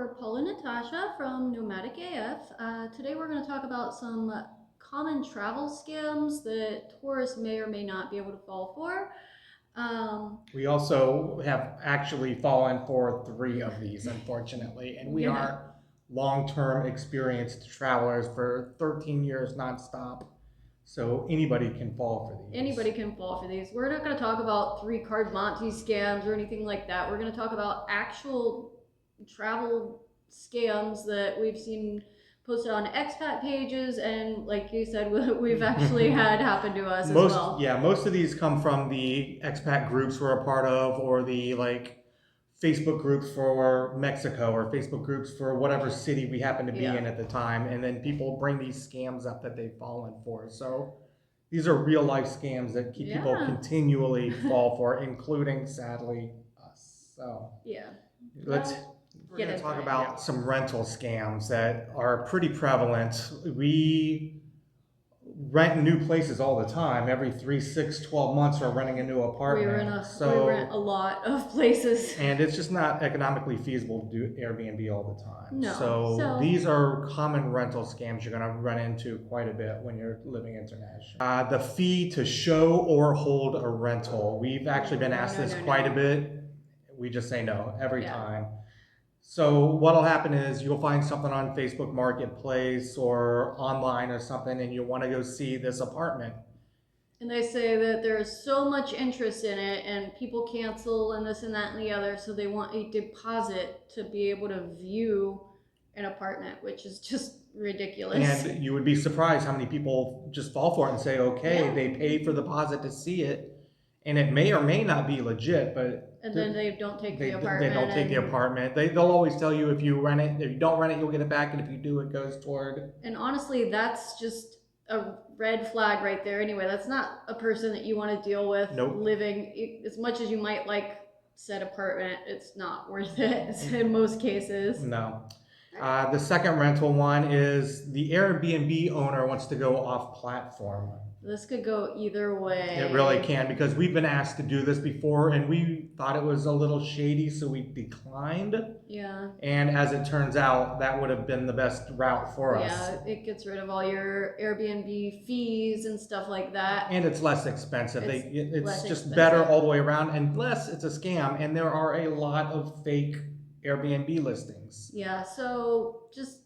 We're Paul and Natasha from Nomadic-AF. Today we're going to talk about some common travel scams that tourists may or may not be able to fall for. We also have actually fallen for 3 of these, unfortunately, and we Yeah. are long-term experienced travelers for 13 years nonstop. So anybody can fall for these. Anybody can fall for these. We're not going to talk about 3-card Monty scams or anything like that. We're going to talk about actual travel scams that we've seen posted on expat pages, and like you said, we've actually had happen to us as well. Most of these come from the expat groups we're a part of, or the Facebook groups for Mexico, or Facebook groups for whatever city we happen to be in at the time, and then people bring these scams up that they've fallen for. So these are real life scams that people continually fall for, including, sadly, us. So let's we're going to talk about some rental scams that are pretty prevalent. We rent new places all the time. Every 3, 6, 12 months we're renting a new apartment. We rent a lot of places. And it's just not economically feasible to do Airbnb all the time. No. So these are common rental scams you're going to run into quite a bit when you're living internationally. The fee to show or hold a rental. We've actually been asked this quite a bit. We just say no every time. So what'll happen is you'll find something on Facebook Marketplace or online or something, and you want to go see this apartment. And they say that there's so much interest in it and people cancel and this and that and the other, so they want a deposit to be able to view an apartment, which is just ridiculous. And you would be surprised how many people just fall for it and say, okay, they paid for the deposit to see it, and it may or may not be legit, but and then they don't take the apartment. They don't take the apartment. They'll always tell you if you rent it, if you don't rent it, you'll get it back, and if you do, it goes toward. And honestly, that's just a red flag right there. Anyway, that's not a person that you want to deal with. Living as much as you might like said apartment, it's not worth it in most cases. No. The second rental one is the Airbnb owner wants to go off platform. This could go either way. It really can, because we've been asked to do this before and we thought it was a little shady, so we declined. Yeah. And as it turns out, that would have been the best route for us. Yeah, it gets rid of all your Airbnb fees and stuff like that. And it's less expensive. It's just better all the way around, and less it's a scam, and there are a lot of fake Airbnb listings. Yeah, so just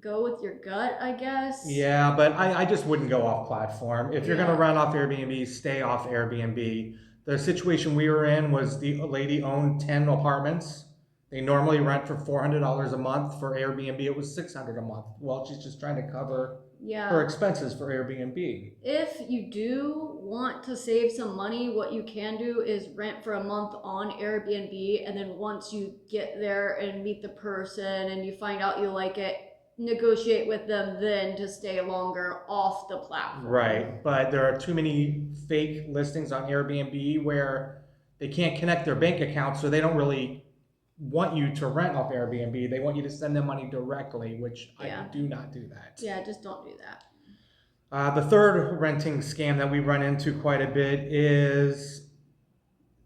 go with your gut, I guess. Yeah, but I just wouldn't go off platform. If you're going to run off Airbnb, stay off Airbnb. The situation we were in was the lady owned 10 apartments. They normally rent for $400 a month. For Airbnb, it was $600 a month. Well, she's just trying to cover her expenses for Airbnb. If you do want to save some money, what you can do is rent for a month on Airbnb, and then once you get there and meet the person and you find out you like it, negotiate with them then to stay longer off the platform. Right, but there are too many fake listings on Airbnb where they can't connect their bank account, so they don't really want you to rent off Airbnb. They want you to send them money directly, which I do not do that. Yeah, just don't do that. The third renting scam that we run into quite a bit is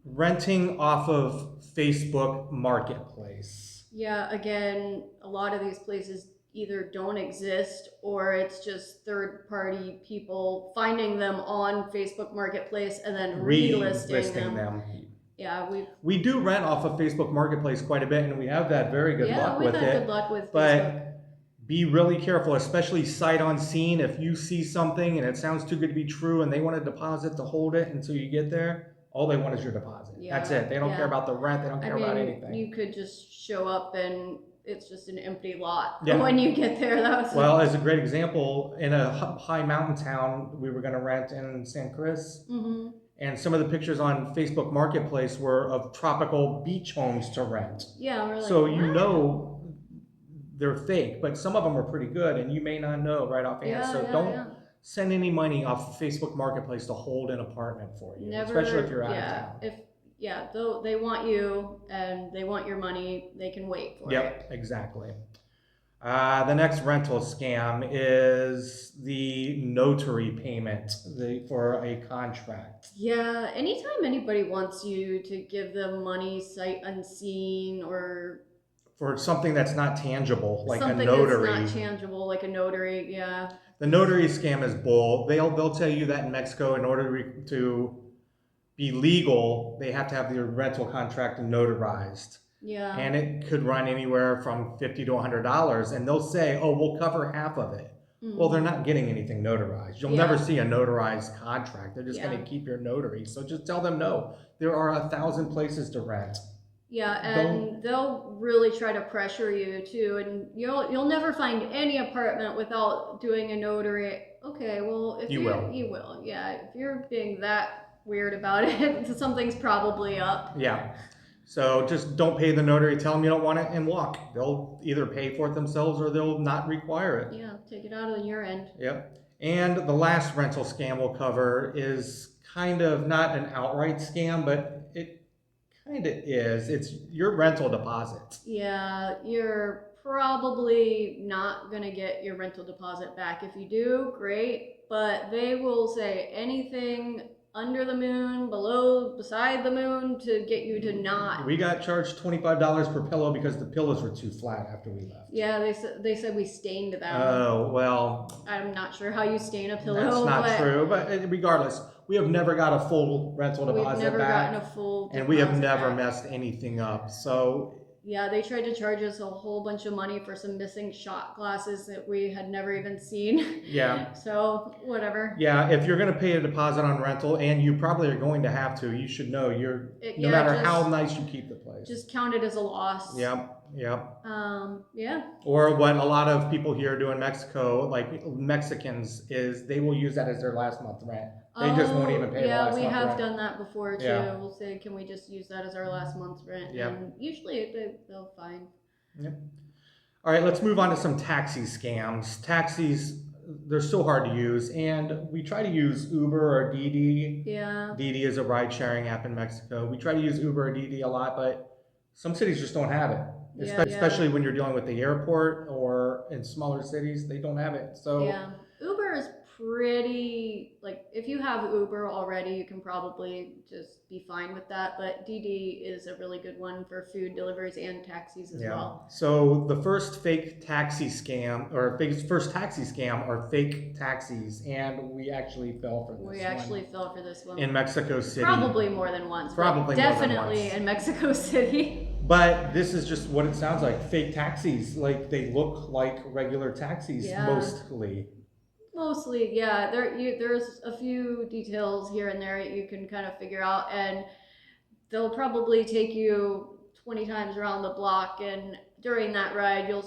renting off of Facebook Marketplace. Yeah, again, a lot of these places either don't exist or it's just third-party people finding them on Facebook Marketplace and then relisting them. Yeah, we do rent off of Facebook Marketplace quite a bit, and we have had very good luck with it. Yeah, we've had good luck with Facebook. But be really careful, especially sight unseen. If you see something and it sounds too good to be true and they want a deposit to hold it until you get there, all they want is your deposit. That's it. They don't care about the rent. They don't care about anything. You could just show up and it's just an empty lot when you get there. Well, as a great example, in a high mountain town we were going to rent in San Chris, and some of the pictures on Facebook Marketplace were of tropical beach homes to rent. Yeah, we're like, so you know they're fake, but some of them are pretty good, and you may not know right offhand. So don't send any money off Facebook Marketplace to hold an apartment for you, especially if you're out of town. Though they want you and they want your money, they can wait for it. Yep, exactly. The next rental scam is the notary payment for a contract. Yeah, anytime anybody wants you to give them money sight unseen or for something that's not tangible, like something a notary. that's not tangible, like a notary. Yeah. The notary scam is bull. They'll tell you that in Mexico, in order to be legal, they have to have their rental contract notarized. Yeah. And it could run anywhere from $50 to $100, and they'll say, "Oh, we'll cover half of it." Well, they're not getting anything notarized. You'll never see a notarized contract. They're just going to keep your notary. So just tell them no. There are 1,000 places to rent. Yeah, and they'll really try to pressure you too, and you'll never find any apartment without doing a notary. Okay, well, if you will, yeah. If you're being that weird about it, something's probably up. Yeah. So just don't pay the notary. Tell them you don't want it and walk. They'll either pay for it themselves or they'll not require it. Yeah, take it out of your end. Yep. And the last rental scam we'll cover is kind of not an outright scam, but it kind of is. It's your rental deposit. Yeah, you're probably not going to get your rental deposit back. If you do, great. But they will say anything under the moon, below, beside the moon to get you to not. We got charged $25 per pillow because the pillows were too flat after we left. Yeah, they said we stained them. Oh, well. I'm not sure how you stain a pillow. That's not true, but regardless, we have never got a full rental deposit back. We've never gotten a full deposit and we have never back. Messed anything up. So yeah, they tried to charge us a whole bunch of money for some missing shot glasses that we had never even seen. Yeah. So whatever. Yeah, if you're going to pay a deposit on rental, and you probably are going to have to, you should know no matter how nice you keep the place. Just count it as a loss. Yep. Yeah. Or what a lot of people here do in Mexico, like Mexicans, is they will use that as their last month's rent. They just won't even pay the last month's rent. Yeah, we have done that before too. Yeah. We'll say, can we just use that as our last month's rent? Yep. And usually they'll fine. Yep. All right, let's move on to some taxi scams. Taxis, they're so hard to use, and we try to use Uber or Didi. Yeah. Didi is a ride-sharing app in Mexico. We try to use Uber or Didi a lot, but some cities just don't have it. Especially when you're dealing with the airport or in smaller cities, they don't have it. So yeah, Uber is pretty, like, if you have Uber already, you can probably just be fine with that. But Didi is a really good one for food deliveries and taxis as well. So the first taxi scam are fake taxis, and we actually fell for this one. In Mexico City. Probably more than once. Definitely in Mexico City. But this is just what it sounds like. Fake taxis. Like, they look like regular taxis, mostly. Mostly, yeah. There's a few details here and there you can kind of figure out, and they'll probably take you 20 times around the block, and during that ride you'll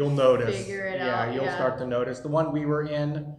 notice. Figure it out. You'll start to notice. The one we were in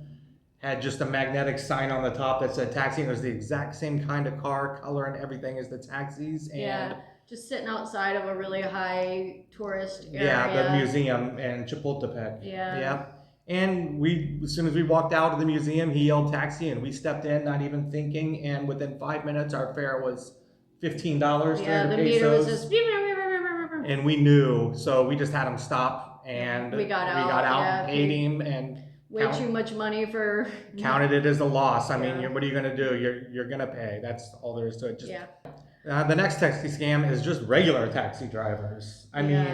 had just a magnetic sign on the top that said taxi, and it was the exact same kind of car, color, and everything as the taxis. And just sitting outside of a really high tourist area. Yeah, the museum in Chapultepec. Yeah. And as soon as we walked out of the museum, he yelled taxi, and we stepped in, not even thinking. And within 5 minutes, our fare was $15. Yeah, the meter was just. And we knew, so we just had him stop, and we got out, paid him, and way too much money for. Counted it as a loss. I mean, what are you going to do? You're going to pay. That's all there is to it. The next taxi scam is just regular taxi drivers. I mean,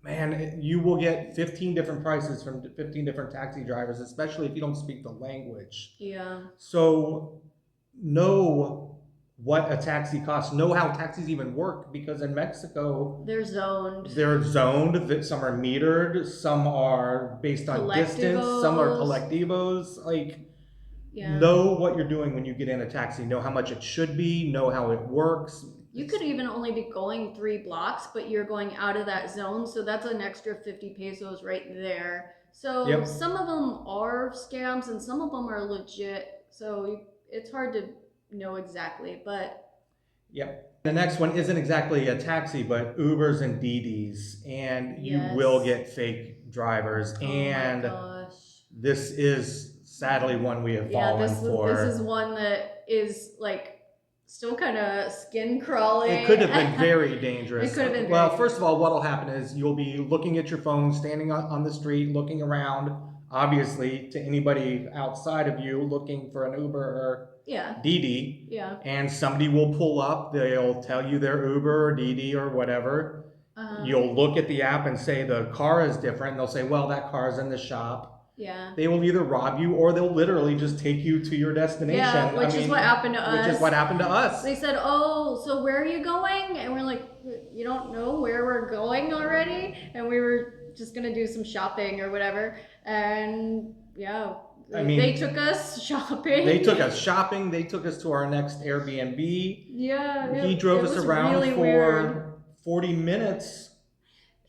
man, you will get 15 different prices from 15 different taxi drivers, especially if you don't speak the language. Yeah. So know what a taxi costs. Know how taxis even work, because in Mexico they're zoned. Some are metered. Some are based on distance. Some are collectivos. Like. Yeah. Know what you're doing when you get in a taxi. Know how much it should be. Know how it works. You could even only be going 3 blocks, but you're going out of that zone, so that's an extra 50 pesos right there. So some of them are scams and some of them are legit. So it's hard to know exactly, but. Yep. The next one isn't exactly a taxi, but Ubers and Didis, and you will get fake drivers. And my gosh. This is sadly one we have fallen for. This is one that is like still kind of skin crawling. It could have been very dangerous. It could have been. Well, first of all, what'll happen is you'll be looking at your phone, standing on the street, looking around, obviously to anybody outside of you looking for an Uber or Didi. Yeah. And somebody will pull up. They'll tell you they're Uber or Didi or whatever. You'll look at the app and say the car is different, and they'll say, well, that car's in the shop. Yeah. They will either rob you or they'll literally just take you to your destination. Yeah, which is what happened to us. Which is what happened to us. They said, oh, so where are you going? And we're like, you don't know where we're going already? And we were just going to do some shopping or whatever. And yeah, they took us shopping. They took us shopping. They took us to our next Airbnb. Yeah. He drove us around really for weird. 40 minutes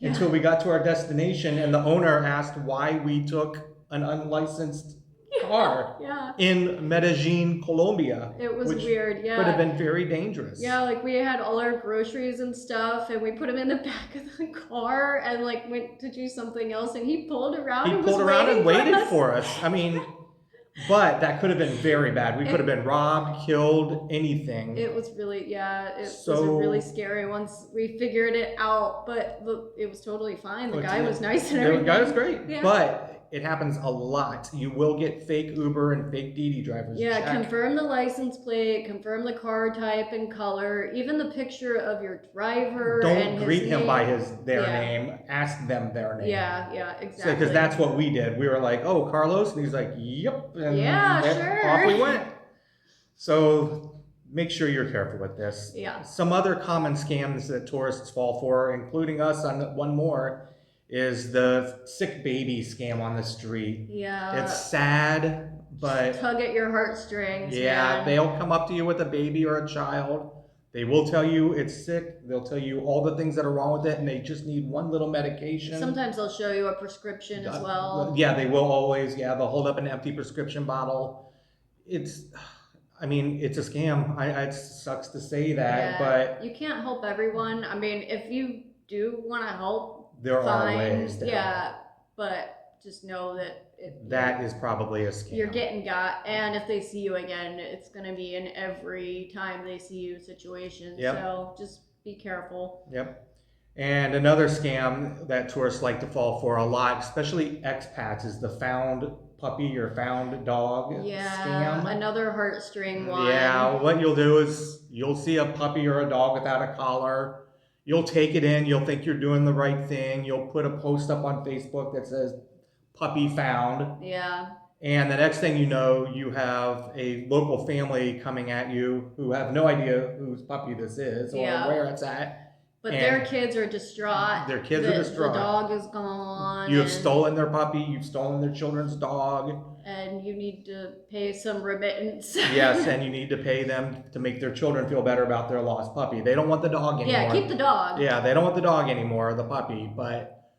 until we got to our destination. And the owner asked why we took an unlicensed car in Medellin, Colombia. It was weird, yeah. Could have been very dangerous. Yeah, like we had all our groceries and stuff, and we put them in the back of the car and like went to do something else, and he pulled around. He pulled around and waited for us. I mean, but that could have been very bad. We could have been robbed, killed, anything. It was really, it was really scary once we figured it out, but it was totally fine. The guy was nice and everything. The guy was great, but it happens a lot. You will get fake Uber and fake Didi drivers. Yeah, confirm the license plate, confirm the car type and color, even the picture of your driver. Don't greet him by their name. Ask them their name. Yeah, exactly. Because that's what we did. We were like, "Oh, Carlos," and he's like, "Yep." And sure. Off we went. So make sure you're careful with this. Yeah. Some other common scams that tourists fall for, including us on one more, is the sick baby scam on the street. Yeah. It's sad, but tug at your heartstrings. Yeah, man. They'll come up to you with a baby or a child. They will tell you it's sick. They'll tell you all the things that are wrong with it, and they just need one little medication. Sometimes they'll show you a prescription as well. Yeah, they will always. Yeah, they'll hold up an empty prescription bottle. It's a scam. It sucks to say that, but you can't help everyone. I mean, if you do want to help, there are ways to help. But just know that that is probably a scam. You're getting got, and if they see you again, it's going to be in every time they see you situation. Yep. So just be careful. Yep. And another scam that tourists like to fall for a lot, especially expats, is the found puppy or found dog scam. Another heartstring one. Yeah, what you'll do is you'll see a puppy or a dog without a collar. You'll take it in. You'll think you're doing the right thing. You'll put a post up on Facebook that says puppy found. Yeah. And the next thing you know, you have a local family coming at you who have no idea whose puppy this is or where it's at. But their kids are distraught. Their kids are distraught. The dog is gone. You have stolen their puppy. You've stolen their children's dog. And you need to pay some remittance. Yes, and you need to pay them to make their children feel better about their lost puppy. They don't want the dog anymore. Yeah, keep the dog. Yeah, they don't want the dog anymore, the puppy, but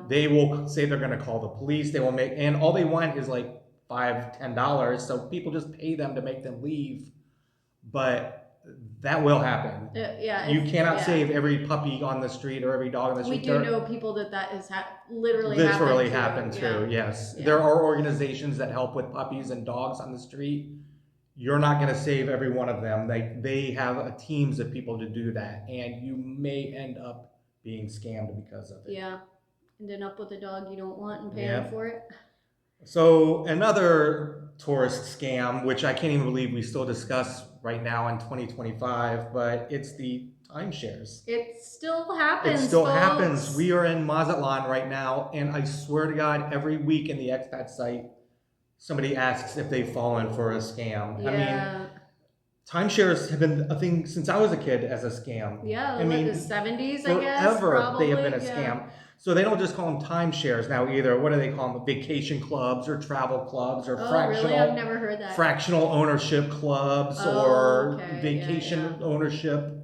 they will say they're going to call the police. They will and all they want is like $5-10, so people just pay them to make them leave. But that will happen. You cannot save every puppy on the street or every dog on the street. We do know people that has literally happened to. Yes. There are organizations that help with puppies and dogs on the street. You're not going to save every one of them. They have teams of people to do that, and you may end up being scammed because of it. Yeah. Ending up with a dog you don't want and paying for it. So another tourist scam, which I can't even believe we still discuss right now in 2025, but it's the timeshares. It still happens. It still happens. We are in Mazatlan right now, and I swear to God, every week in the expat site, somebody asks if they've fallen for a scam. Yeah. I mean, timeshares have been a thing since I was a kid as a scam. Yeah, I mean, the 70s, forever, I guess. Probably, they have been a scam. So they don't just call them timeshares now either. What do they call them? Vacation clubs or travel clubs or fractional. Really? I've never heard that. Fractional ownership clubs or vacation ownership.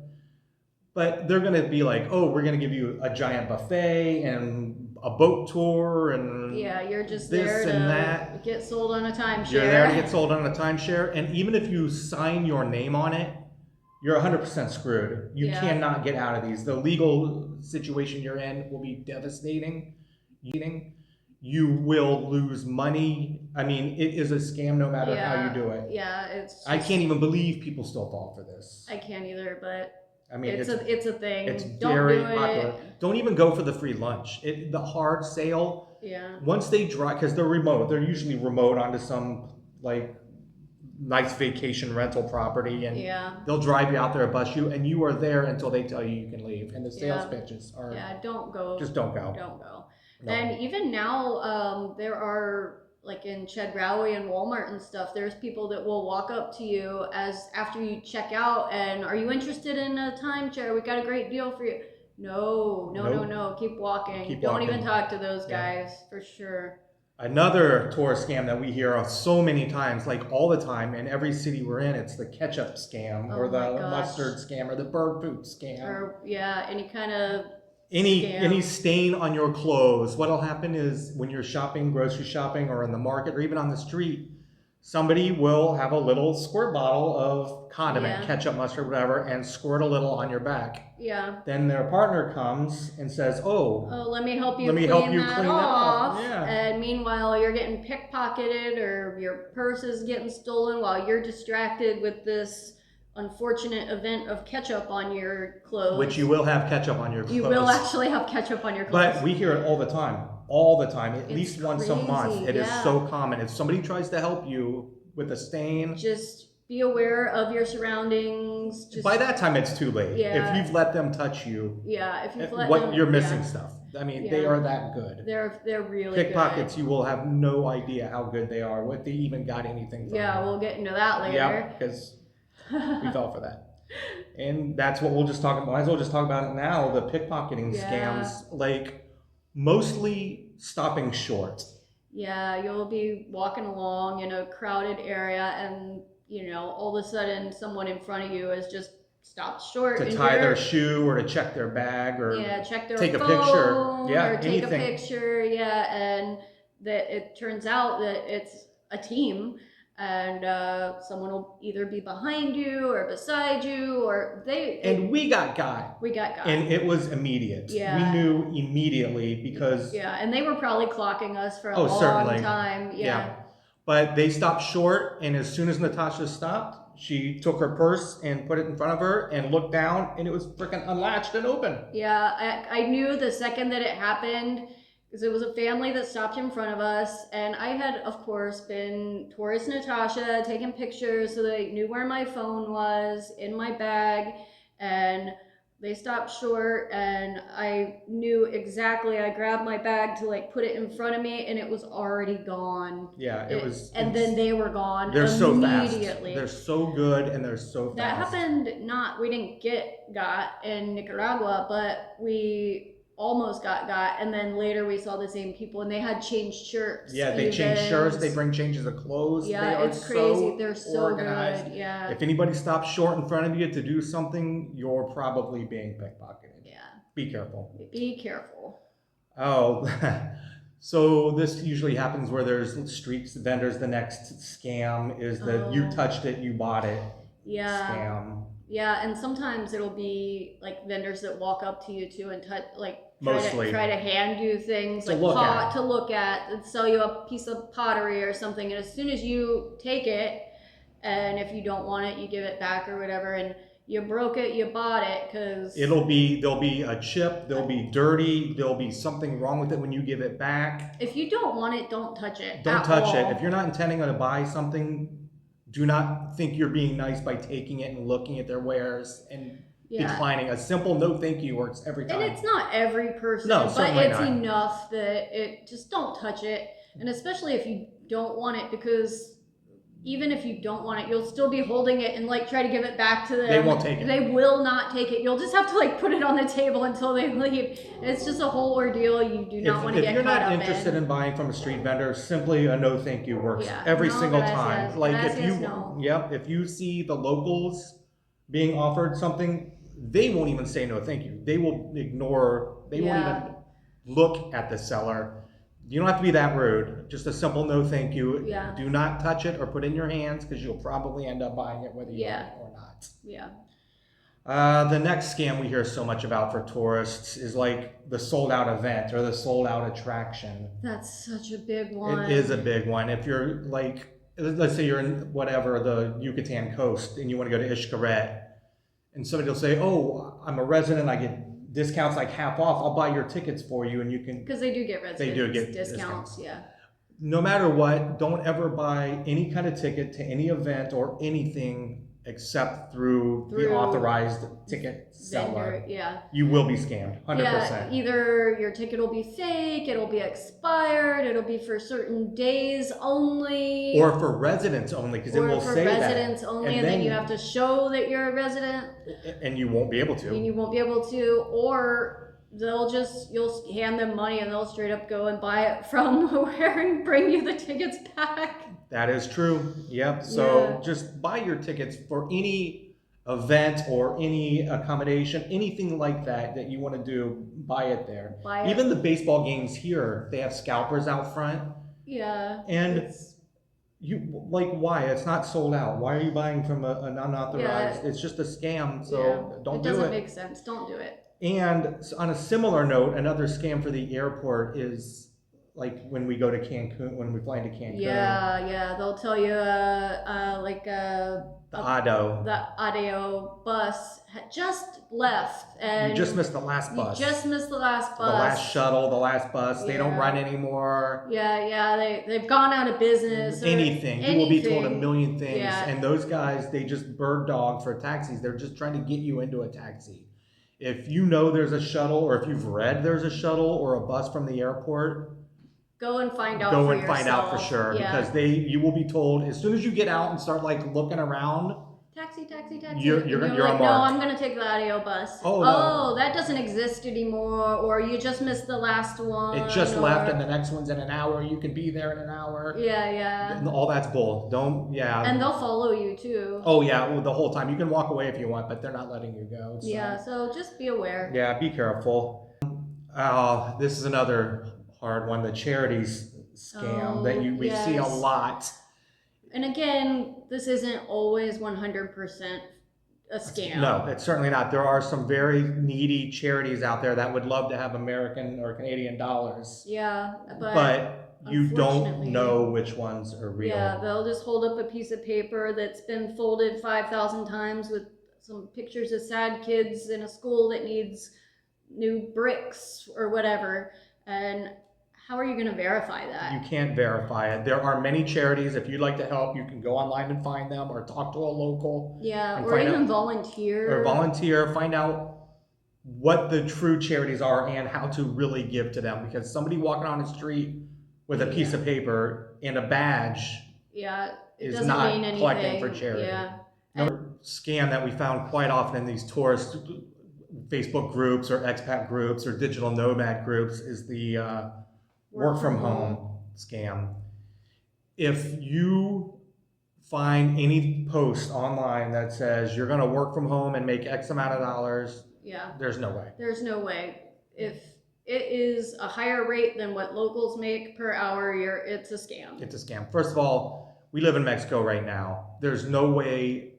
But they're going to be like, oh, we're going to give you a giant buffet and a boat tour and you're just this there and to that. Get sold on a timeshare. You're there to get sold on a timeshare, and even if you sign your name on it, you're 100% screwed. You cannot get out of these. The legal situation you're in will be devastating. You will lose money. I mean, it is a scam no matter how you do it. Yeah, I can't even believe people still fall for this. I can't either, but I mean, it's a thing. It's very popular. Don't even go for the free lunch. The hard sale. Yeah. Once they drive, because they're remote. They're usually remote onto some nice vacation rental property, and Yeah. they'll drive you out there, bus you, and you are there until they tell you can leave. And the sales Yeah. pitches are Don't go. just don't go. Don't go. No. And even now, there are like in Chedraui and Walmart and stuff. There's people that will walk up to you as after you check out, and are you interested in a timeshare? We got a great deal for you. No, no, no, Nope. no. Keep walking. Keep Don't walking. even talk to those Yeah. guys for sure. Another tourist scam that we hear of so many times, like all the time in every city we're in, it's the ketchup scam Oh or my the gosh. mustard scam or the bird poop scam. Or yeah, any kind of Any scam. stain on your clothes. What'll happen is when you're shopping, grocery shopping, or in the market, or even on the street, somebody will have a little squirt bottle of condiment, Yeah. ketchup, mustard, whatever, and squirt a little on your back. Yeah. Then their partner comes and says, "Oh, let me help you let me clean help you that clean that off." off. Yeah. And meanwhile, you're getting pickpocketed or your purse is getting stolen while you're distracted with this unfortunate event of ketchup on your clothes. Which you will have ketchup on your clothes. You will actually have ketchup on your clothes. But we hear it all the time. All the time. At least once a month. crazy, It is yeah. so common. If somebody tries to help you with a stain, Just be aware of your surroundings. Just, by that time it's too late. Yeah. If you've let them touch you, yeah, if you've let what them, you're missing yeah. stuff. I mean, they Yeah. are that good. They're really Pickpockets, good. you will have no idea how good they are, what they even got anything from. Yeah, we'll get into that later. Yeah, because we fell for that. And that's what we'll just talk about. Might as well just talk about it now. The pickpocketing Yeah. scams, like mostly stopping short. Yeah, you'll be walking along in a crowded area and, all of a sudden someone in front of you has just stopped short. To tie their shoe or to check their bag or check their take a phone picture. Yeah, or take anything. a picture. Yeah, and that it turns out that it's a team and someone will either be behind you or beside you or And we got got. We got got. And it was immediate. Yeah. We knew immediately because... Yeah, and they were probably clocking us for a long certainly. time. Yeah. But they stopped short, and as soon as Natasha stopped, she took her purse and put it in front of her and looked down, and it was freaking unlatched and open. Yeah, I knew the second that it happened because it was a family that stopped in front of us, and I had, of course, been tourist Natasha, taking pictures so they knew where my phone was in my bag, and they stopped short, and I knew exactly. I grabbed my bag to put it in front of me, and it was already gone. Yeah, it was. And then they were gone. They're so fast. Immediately. They're so good, and they're so fast. That happened. We didn't get got in Nicaragua, but we almost got, and then later we saw the same people, and they had changed shirts. Yeah, they change shirts. They bring changes of clothes. Yeah, they it's are crazy. So They're so organized. good. Yeah. If anybody stops short in front of you to do something, you're probably being pickpocketed. Yeah. Be careful. Be careful. Oh, so this usually happens where there's street vendors. The next scam is the you touched it, you bought it. Yeah. Scam. Yeah, and sometimes it'll be vendors that walk up to you too and touch try to hand you things to look at and sell you a piece of pottery or something, and as soon as you take it, and if you don't want it, you give it back or whatever, and you broke it, you bought it, because there'll be a chip, there'll be dirty, there'll be something wrong with it when you give it back. If you don't want it, don't touch it. Don't touch it. If you're not intending to buy something, do not think you're being nice by taking it and looking at their wares and declining. A simple no thank you works every time. And it's not every person, No, but it's not. enough that it just don't touch it. And especially if you don't want it, because even if you don't want it, you'll still be holding it and try to give it back to them. They won't take it. They will not take it. You'll just have to put it on the table until they leave. It's just a whole ordeal. You do not want to get caught up in. If you're not interested in buying from a street vendor, simply a no thank you works every single time. If you see the locals being offered something, they won't even say no thank you. They will ignore. They won't even look at the seller. You don't have to be that rude. Just a simple no thank you. Yeah. Do not touch it or put it in your hands, because you'll probably end up buying it whether you want it or not. Yeah. The next scam we hear so much about for tourists is the sold out event or the sold out attraction. That's such a big one. It is a big one. If you're let's say you're in the Yucatan coast and you want to go to Xcaret, and somebody will say, "Oh, I'm a resident. I get discounts half off. I'll buy your tickets for you," and you can. Because they do get residence discounts. Yeah. no matter what, don't ever buy any kind of ticket to any event or anything except through the authorized ticket seller. Vendor, yeah. You will be scammed, 100%. Yeah, either your ticket will be fake, it'll be expired, it'll be for certain days only. Or for residents only, because it will say that. Or for residents only, and then you have to show that you're a resident. And you won't be able to. And you won't be able to, or you'll hand them money and they'll straight up go and buy it from where and bring you the tickets back. That is true. Yep. So just buy your tickets for any event or any accommodation, anything like that you want to do, buy it there. Even the baseball games here, they have scalpers out front. Yeah. And why? It's not sold out. Why are you buying from an unauthorized? Yeah. It's just a scam. So don't do it. It doesn't make sense. Don't do it. And on a similar note, another scam for the airport is like when we go to Cancun, when we fly into Cancun. Yeah, they'll tell you the ADO bus had just left, and you just missed the last bus. The last shuttle, the last bus. They don't run anymore. Yeah. They've gone out of business. Anything. You will be told a million things. Yeah. And those guys, they just bird dog for taxis. They're just trying to get you into a taxi. If you know there's a shuttle, or if you've read there's a shuttle or a bus from the airport, go and find out. Find out for sure, because you will be told as soon as you get out and start looking around. Taxi. You're like, no, I'm gonna take the ADO bus. Oh, no. That doesn't exist anymore, or you just missed the last one. It just left, and the next one's in an hour. You can be there in an hour. Yeah. All that's bull. And they'll follow you too. Oh yeah, well, the whole time. You can walk away if you want, but they're not letting you go. So. Yeah, so just be aware. Yeah, be careful. This is another hard one, the charities scam that we see a lot. And again, this isn't always 100% a scam. No, it's certainly not. There are some very needy charities out there that would love to have American or Canadian dollars. Yeah, but you don't know which ones are real. Yeah, they'll just hold up a piece of paper that's been folded 5,000 times with some pictures of sad kids in a school that needs new bricks or whatever, and how are you going to verify that? You can't verify it. There are many charities. If you'd like to help, you can go online and find them, or talk to a local. Yeah, or even volunteer. Find out what the true charities are and how to really give to them. Because somebody walking on the street with a piece of paper and a badge is not collecting for charity. Yeah. Another scam that we found quite often in these tourist Facebook groups or expat groups or digital nomad groups is the work from home scam. If you find any post online that says you're going to work from home and make X amount of dollars, there's no way. There's no way. If it is a higher rate than what locals make per hour, it's a scam. It's a scam. First of all, we live in Mexico right now. There's no way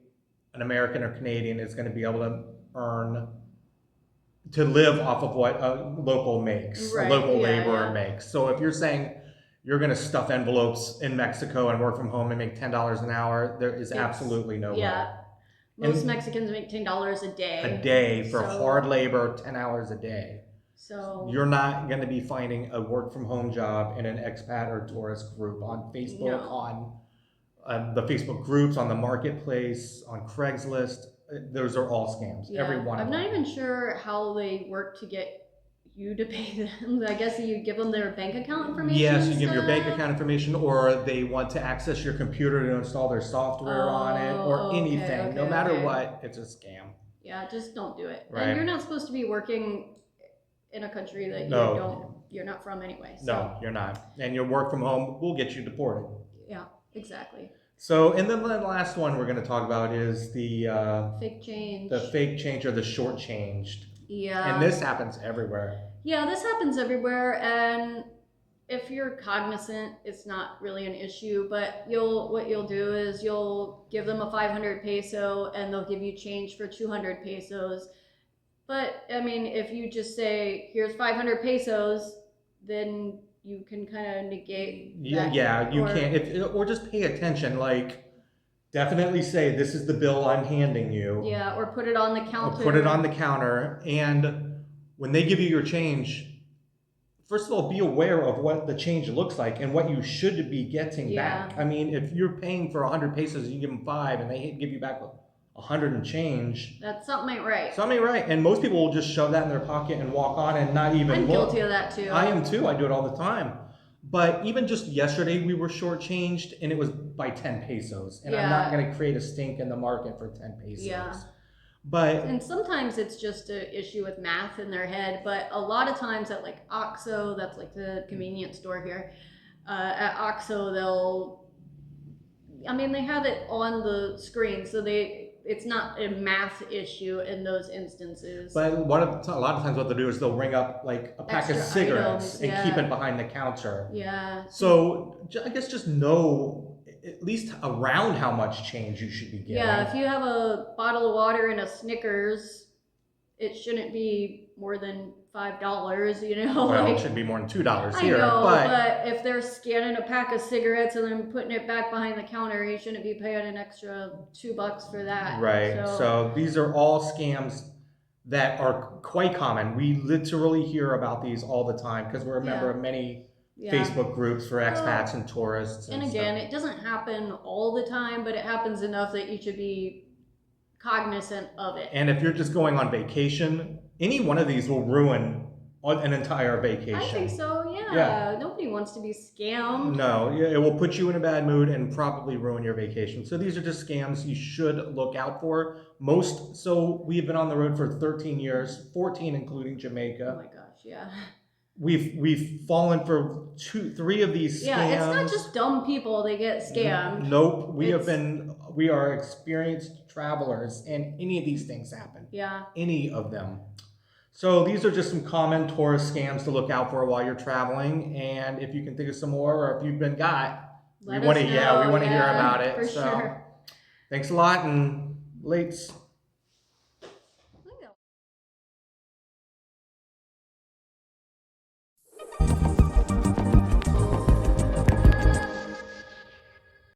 an American or Canadian is going to be able to live off of what a local makes, a local laborer makes. So if you're saying you're going to stuff envelopes in Mexico and work from home and make $10 an hour, there is absolutely no way. Most Mexicans make $10 a day. A day for hard labor, 10 hours a day. So you're not going to be finding a work from home job in an expat or tourist group on Facebook, on the Facebook groups, on the marketplace, on Craigslist. Those are all scams. Every one of them. I'm not even sure how they work to get you to pay them. I guess you give them their bank account information. Yes, you give your bank account information, or they want to access your computer to install their software on it, or anything. No matter what, it's a scam. Yeah, just don't do it. Right. And you're not supposed to be working in a country that you're not from anyway. So. No, you're not. And your work from home will get you deported. Yeah, exactly. So, and then the last one we're going to talk about is the fake change. The fake change or the shortchanged. Yeah. And this happens everywhere. Yeah, this happens everywhere, and if you're cognizant, it's not really an issue. But what you'll do is you'll give them a 500 peso, and they'll give you change for 200 pesos. But I mean, if you just say, "Here's 500 pesos," then you can kind of negate that. Yeah, you can. Or just pay attention. Like, definitely say, "This is the bill I'm handing you." Yeah, or put it on the counter. And when they give you your change, first of all, be aware of what the change looks like and what you should be getting back. I mean, if you're paying for 100 pesos, you give them 5 and they give you back 100 and change. That's something ain't right. Something ain't right. And most people will just shove that in their pocket and walk on and not even I'm look. guilty of that too. I am too. I do it all the time. But even just yesterday, we were shortchanged and it was by 10 pesos. And I'm not going to create a stink in the market for 10 pesos. Yeah. And sometimes it's just an issue with math in their head, but a lot of times at like OXXO, that's like the convenience store here, at OXXO they have it on the screen, so it's not a math issue in those instances. But a lot of times what they'll do is they'll ring up like a pack of cigarettes and keep it behind the counter. Yeah. So I guess just know at least around how much change you should be getting. Yeah, if you have a bottle of water and a Snickers, it shouldn't be more than $5, you know? Well, it should be more than $2 here. I know, but if they're scanning a pack of cigarettes and then putting it back behind the counter, you shouldn't be paying an extra $2 for that. Right. So these are all scams that are quite common. We literally hear about these all the time because we're a member of many Facebook groups for expats and tourists. And again, it doesn't happen all the time, but it happens enough that you should be cognizant of it. And if you're just going on vacation, any one of these will ruin an entire vacation. I think so, yeah. Nobody wants to be scammed. No, it will put you in a bad mood and probably ruin your vacation. So these are just scams you should look out for. So we've been on the road for 13 years, 14 including Jamaica. Oh my gosh, yeah. We've fallen for 3 of these scams. Yeah, it's not just dumb people that get scammed. Nope. We are experienced travelers and any of these things happen. Yeah. Any of them. So these are just some common tourist scams to look out for while you're traveling. And if you can think of some more or if you've been got, we want to hear about it. For sure. Thanks a lot and lates.